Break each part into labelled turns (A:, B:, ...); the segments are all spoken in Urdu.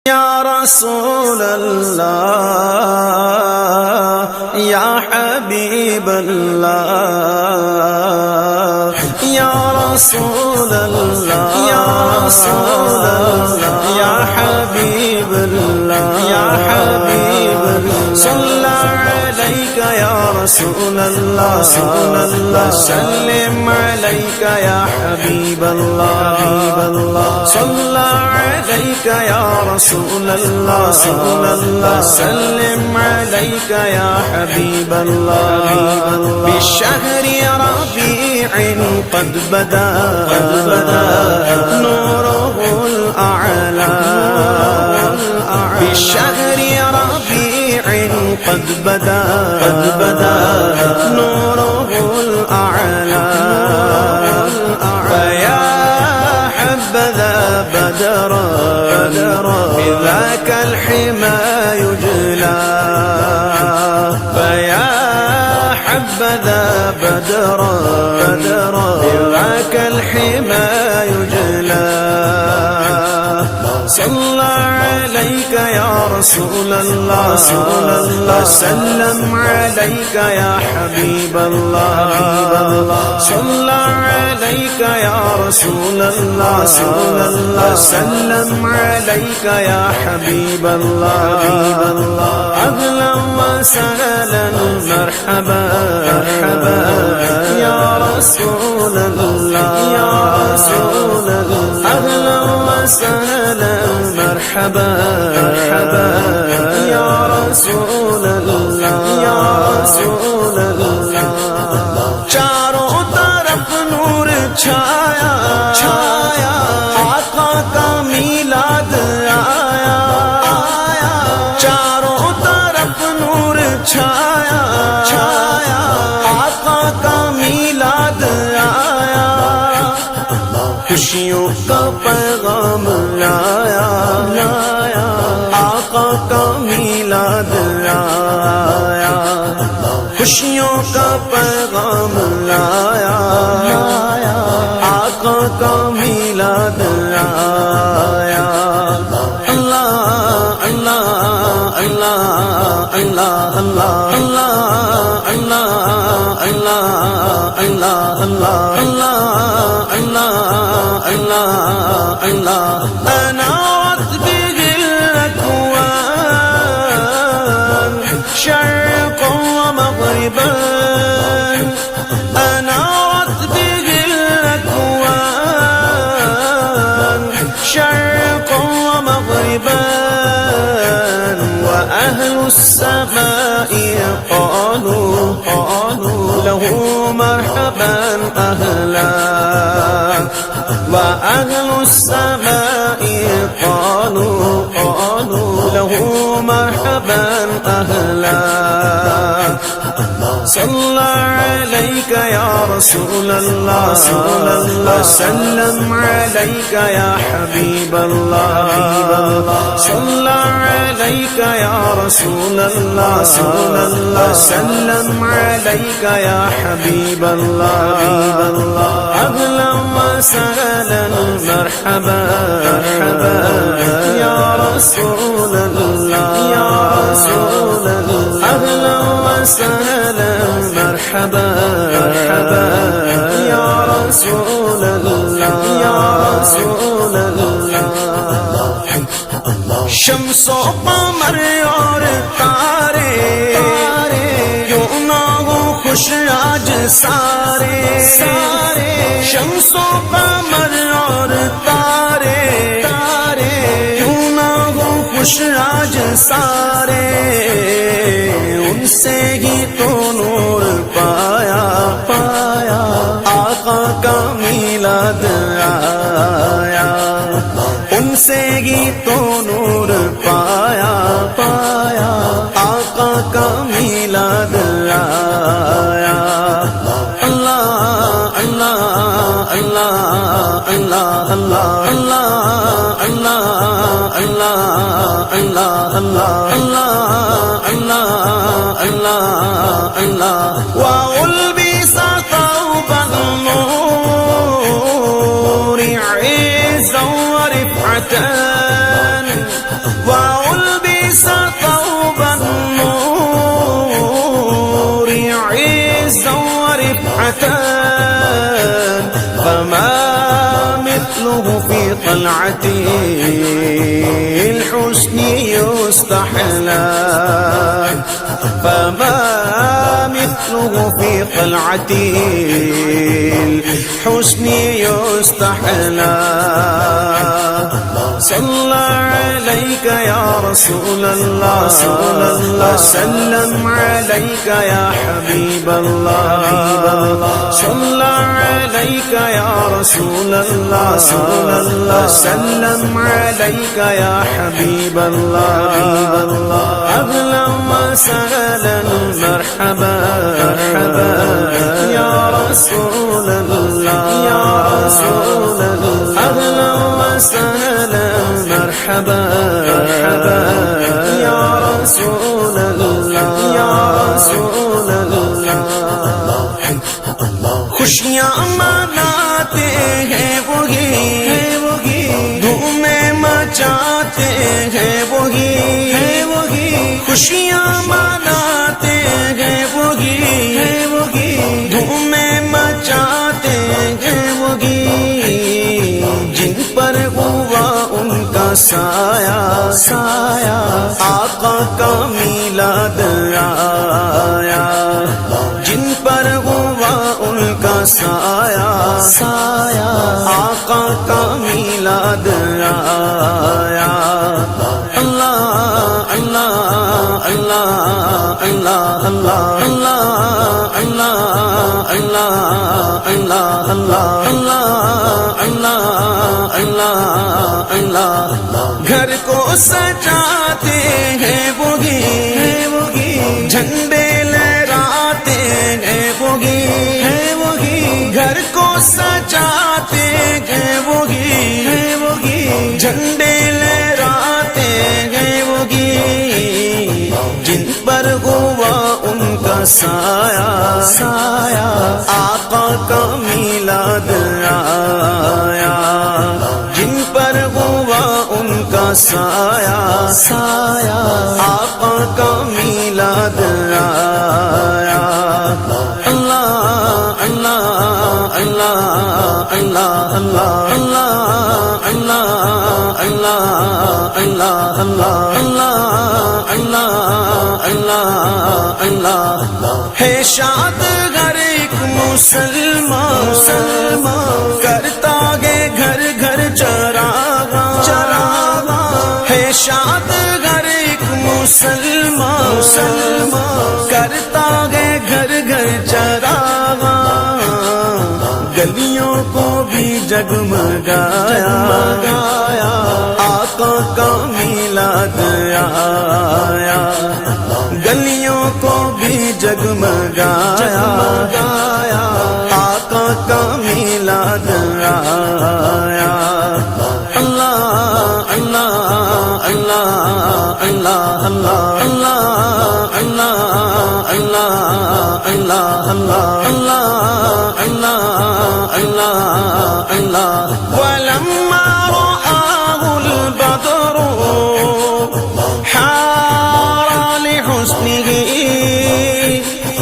A: یا رسول اللہ یا حبیب اللہ یا رسول اللہ یا رسول اللہ یا حبیب اللہ یا حبیب اللہ صلی علیک یا رسول اللہ سلم علیک یا حبیب اللہ صلی علیک یا رسول اللہ سلم علیک یا حبیب اللہ بشہر ربیع قد بدا نوره الأعلى بشہر ربیع قد بدا نوره الأعلى فيا حبذا بدرا بذاك الحمى يجلى فيا حبذا بدرا بذاك الحمى يجلى صلى عليك يا رسول الله سلم عليك يا حبيب الله صلى عليك يا رسول الله سلم عليك يا حبيب الله أهلا وسهلا مرحبا يا رسول الله أهلا وسهلا مرحبا يا رسول الله چاروں طرف نور چھایا آقا کا میلاد آیا چاروں طرف نور چھایا آقا کا میلاد آیا خوشیوں کا پیغام لایا آقا کا میلاد آیا خوشیوں کا پیغام لایا آقا کا میلاد آیا اللہ اللہ اللہ اللہ اللہ اللہ اللہ اللہ اللہ اللہ اللہ أنارت به الأكوان شرقا ومغربا أنارت به الأكوان شرقا ومغربا وأهل السماء قالوا له مرحبا أهلا وأهل السماء قالوا له مرحبا أهلا صلى عليك يا رسول الله سلم عليك يا حبيب الله صلى عليك يا رسول الله سلم عليك يا حبيب الله أهلا وسهلا مرحبا يا رسول الله أهلا وسهلا مرحبا يا رسول الله شمس و قمر اور تارے کیوں نہ ہو خوش آج سارے شمس و قمر اور تارے کیوں نہ ہو خوش آج سارے ان سے ہی تو نور پایا آقا کا میلاد آیا ان سے ہی تو نور پایا آقا کا میلاد آیا اللہ اللہ اللہ اللہ اللہ اللہ اللہ اللہ اللہ اللہ اللہ وألبس ثوب النور عزا ورفعة طلعة الحسن يستحلى فما مثله في طلعة الحسن يستحلى صلى عليك يا رسول الله وسلم عليك يا حبيب الله صلى عليك يا رسول الله وسلم عليك يا حبيب الله أهلا وسهلا مرحبا يا رسول الله يا رسول الله أهلا وسهلا مرحبا يا رسول الله يا رسول الله خوشیاں مناتے ہیں وہی دھومیں مچاتے ہیں وہی خوشیاں مناتے ہیں وہی دھومیں مچاتے ہیں وہی جن پر ہوا ان کا سایہ آقا کا میلاد آیا جن پر ہوا ان کا سایہ آقا کا میلاد آیا اللہ اللہ اللہ اللہ اللہ اللہ اللہ اللہ اللہ اللہ اللہ اللہ گھر کو سجاتے ہیں وہی جھنڈے لہراتے ہیں وہی گھر کو سجاتے ہیں وہی جھنڈے لہراتے ہیں وہی جن پر ہوا ان کا سایہ آقا کا میلاد آیا جن پر ہوا ان کا سایہ آقا کا میلاد آیا اللہ اللہ اللہ اللہ اللہ اللہ اللہ اللہ اللہ اللہ اللہ اللہ ہے شاد ہر ایک مسلمان کرتا ہے گھر گھر چراغاں ہے شاد ہر ایک مسلمان کرتا ہے گھر گھر چراغاں گلیوں کو بھی جگمگایا آقا کا میلاد آیا گلیوں کو بھی جگمگایا آقا کا میلاد آیا اللہ اللہ اللہ اللہ اللہ اللہ اللہ اللہ اللہ اللہ اللہ اللہ ولما رآه البدر حار لحسنه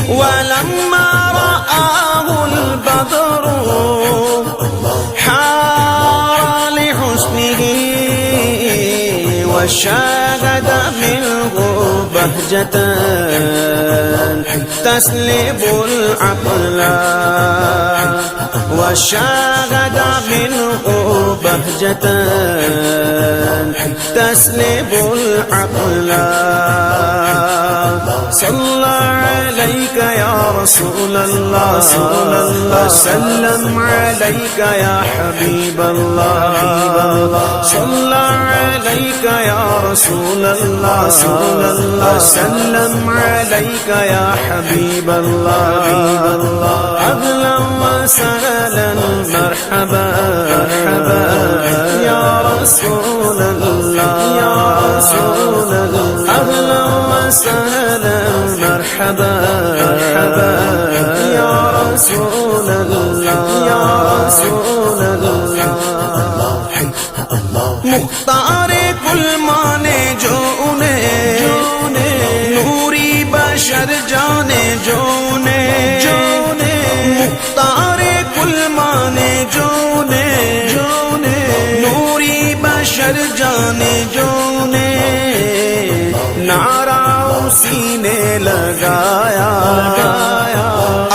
A: ولما رآه البدر حار لحسنه وشاهد منه بهجة تسلب العقل وشاهد منه بهجة تسلب العقل صلى عليك يا رسول الله وسلم عليك يا حبيب الله صلى عليك يا رسول الله وسلم عليك يا حبيب الله أهلا وسهلا مرحبا يا رسول الله يا رسول الله أهلا وسهلا مرحبا يا رسول الله يا رسول الله مختار کل مانے جو انہیں نوری بشر جانے جو انہیں مختار کل مانے جو انہیں نوری نعرہ اسی نے لگایا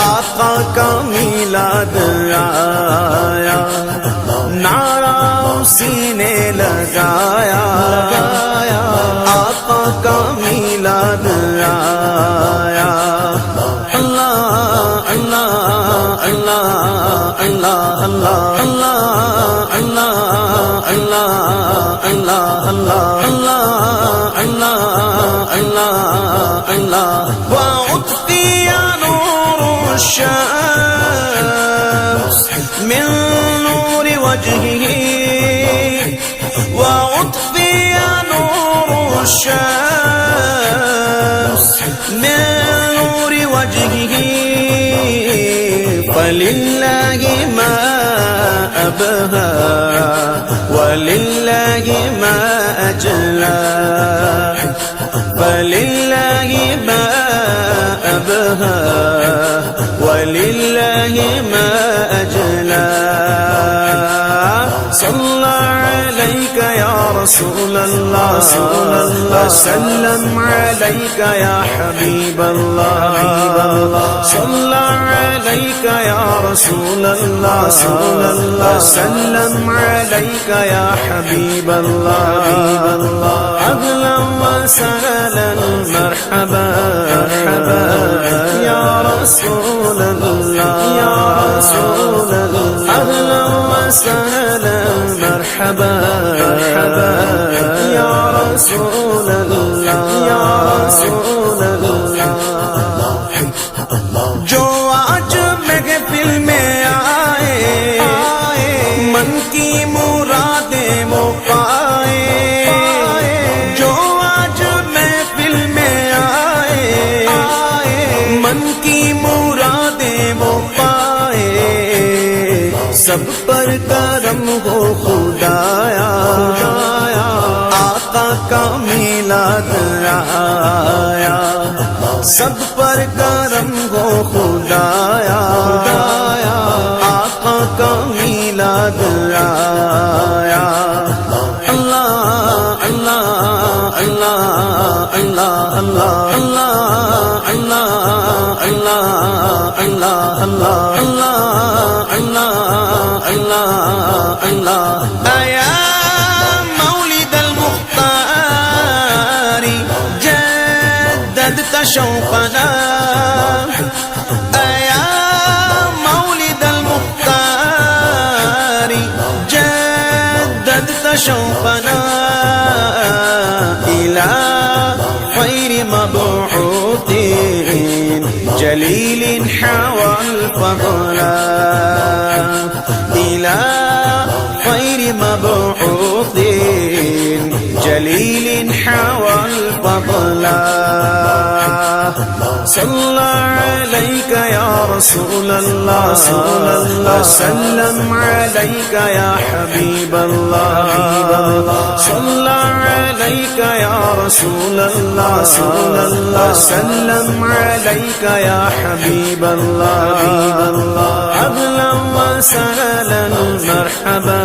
A: آقا کا میلاد آیا نعرہ اسی نے لگایا آقا کا میلاد آیا اللہ اللہ اللہ اللہ اللہ اللہ اللہ اللہ اللہ اللہ اللہ اللہ وعطفي نور الشمس من نور وجهه وعطفي نور الشمس من نور وجهه فلله ما أبهى ولله ما أجلى فلله ما أبهى ولله ما أجلى صلى عليك يا رسول الله وسلم عليك يا حبيب الله صلى عليك يا رسول الله وسلم عليك يا حبيب الله أهلا وسهلا مرحبا يا رسول الله يا رسول الله أهلا وسهلا مرحبا يا رسول الله يا رسول الله جو آج محفل میں آئے من کی مرادیں وہ پائے جو آج محفل میں آئے من کی مرادیں وہ پائے سب پر کرم ہو خدایا آقا کا میلاد آیا سب پر کرم ہو خدایا آقا کا میلاد آیا اللہ اللہ اللہ اللہ اللہ اللہ اللہ اللہ اللہ اللہ اللہ اللہ یا مولد المختار جددت شوقنا یا مولد المختار جددت شوقنا إلى خير مبعوث جليل حوى الفضل إلى خير مبعوث جليل حوى الفضل صلى عليك يا رسول الله وسلم عليك يا حبيب الله صلى عليك يا رسول الله وسلم عليك يا حبيب الله أهلا وسهلا مرحبا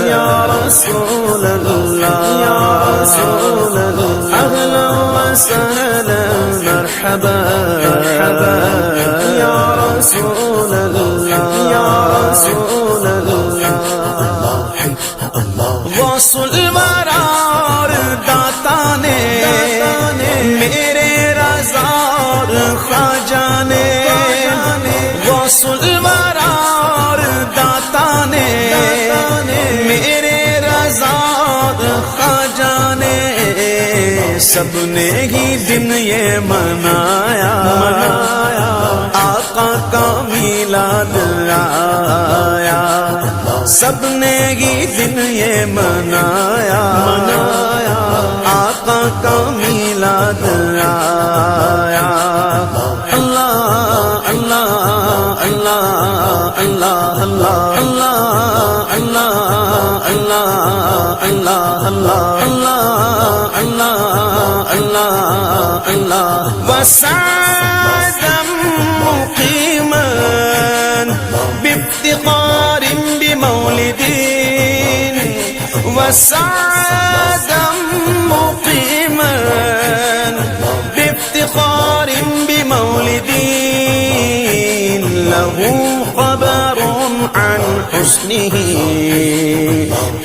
A: يا رسول الله يا رسول الله أهلا وسهلا مرحبا يا رسول الله يا رسول الله غوث المرار داتا نے میرے رضا خواجہ نے غوث المرار داتا نے میرے رضا خواجہ نے سب نے ہی دن یہ منایا آقا کا میلاد آیا سب نے ہی دن یہ منایا آقا کا میلاد آیا اللہ اللہ اللہ اللہ اللہ اللہ اللہ اللہ اللہ اللہ اللہ وسعدا مقيما بافتقار بمولد وسعدا مقيما له خبر عن حسنه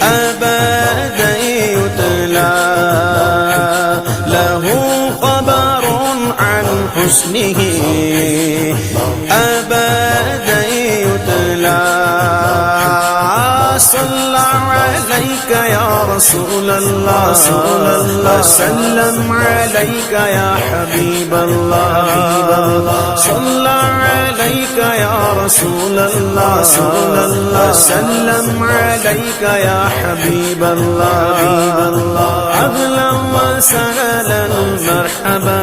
A: أبدا يتلى له خبر عن حسنه أبدا يتلى صلى عليك يا رسول الله وسلم عليك يا حبيب الله صلى عليك يا رسول الله وسلم عليك يا حبيب الله أهلا وسهلا مرحبا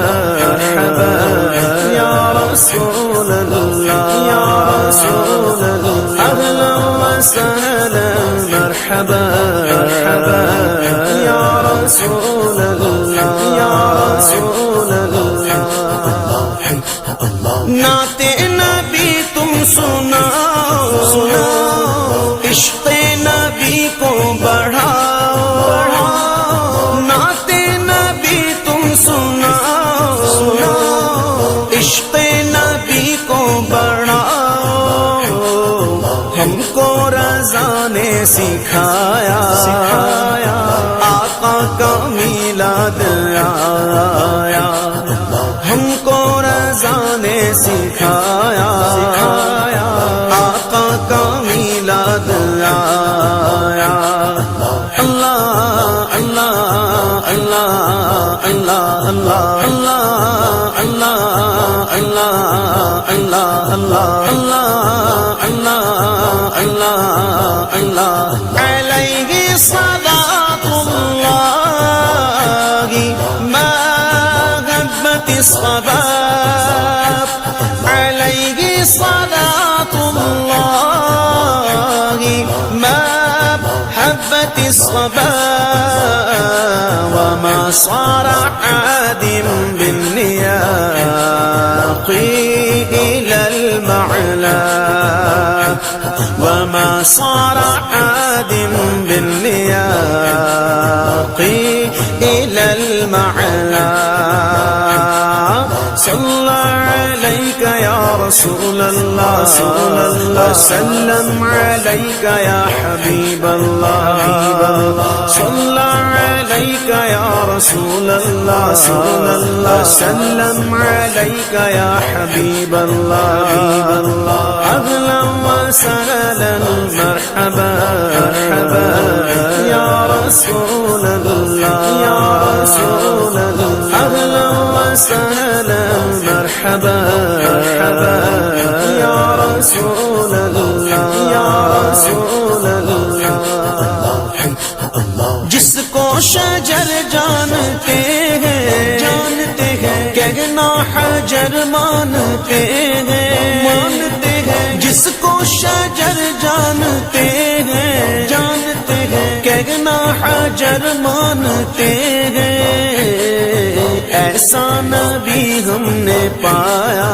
A: يا رسول الله يا رسول الله أهلا وسهلا مرحبا يا رسول الله يا رسول الله نعت نبی تم سناؤ عشق نبی کو بڑھاؤ نعت نبی تم سناؤ عشق نبی کو بڑھاؤ ہم کو رضا نے سکھایا آقا کا میلاد آیا ہم کو رضا نے سکھایا آقا کا میلاد آیا اللہ اللہ اللہ اللہ اللہ اللہ اللہ اللہ اللہ اللہ اللہ اللہ علیہ صلاۃ اللہ ما غبت الصباب علیہ صلاۃ اللہ ما حبت الصباب وما صار عادم بالنياق إلى المعلى وما صار عادم بالنياق إلى المعلى صلى عليك يا رسول الله وسلم عليك يا حبيب الله صلى عليك يا رسول الله وسلم عليك يا حبيب الله أهلا وسهلا مرحبا يا رسول الله يا رسول الله أهلا وسهلا مرحبا يا رسول الله يا رسول الله جس کو شجر جانتے ہیں کہنا حجر مانتے ہیں جس کو شجر جانتے ہیں کہنا حجر مانتے ہیں ایسا نبی ہم نے پایا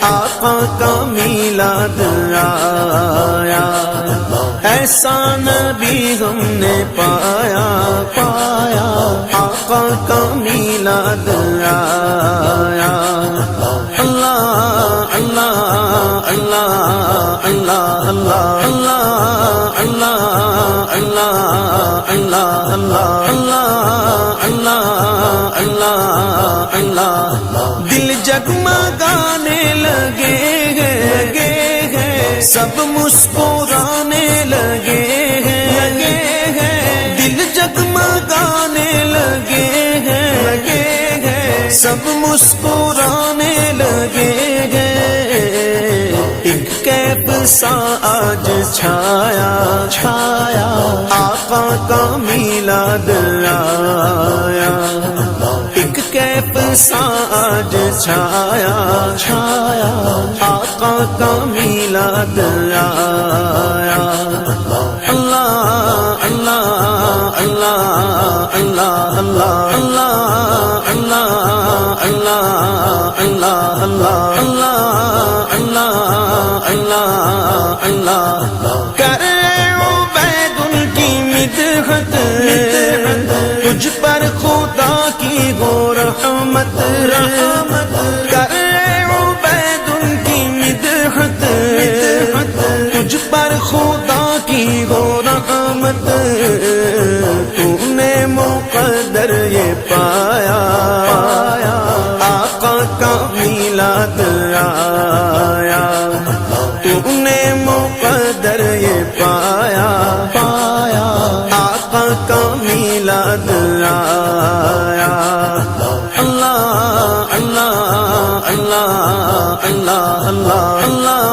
A: آقا کا میلاد آیا ایسا نبی ہم نے پایا آقا کا میلاد آیا اللہ اللہ اللہ اللہ اللہ اللہ اللہ اللہ اللہ اللہ اللہ اللہ دل جگمگانے لگے ہیں سب مسکرانے لگے ہیں دل جگمگانے لگے ہیں سب مسکرانے لگے ہیں ایک کیف سا آج چھایا آقا کا میلاد آیا ایک کیف سا آج چھایا آقا کا میلاد آیا اللہ اللہ اللہ اللہ اللہ اللہ اللہ اللہ اللہ اللہ اللہ اللہ کرے عبید کی مدحت تجھ پر خدا کی ہو رحمت کرے عبید کی مدحت میلاد آیا اللہ اللہ اللہ اللہ اللہ اللہ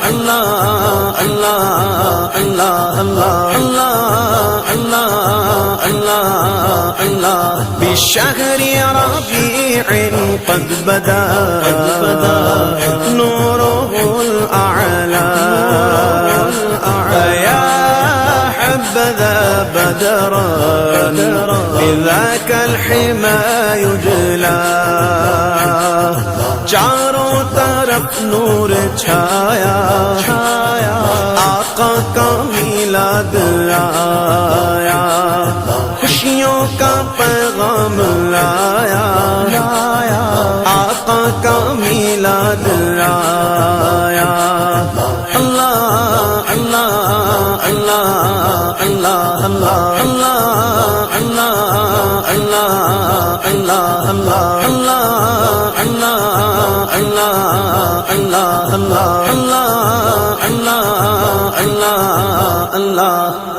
A: اللہ اللہ اللہ اللہ اللہ اللہ اللہ بشهر ربيع قد بدا نوره الأعلى يا حبذا بدرا بذاك الحمى يجلى چاروں طرف نور چھایا آقا کا میلاد آیا خوشیوں کا پیغام لایا آقا کا میلاد آیا اللہ اللہ اللہ اللہ اللہ اللہ اللہ اللہ اللہ اللہ اللہ اللہ اللہ اللہ اللہ اللہ اللہ اللہ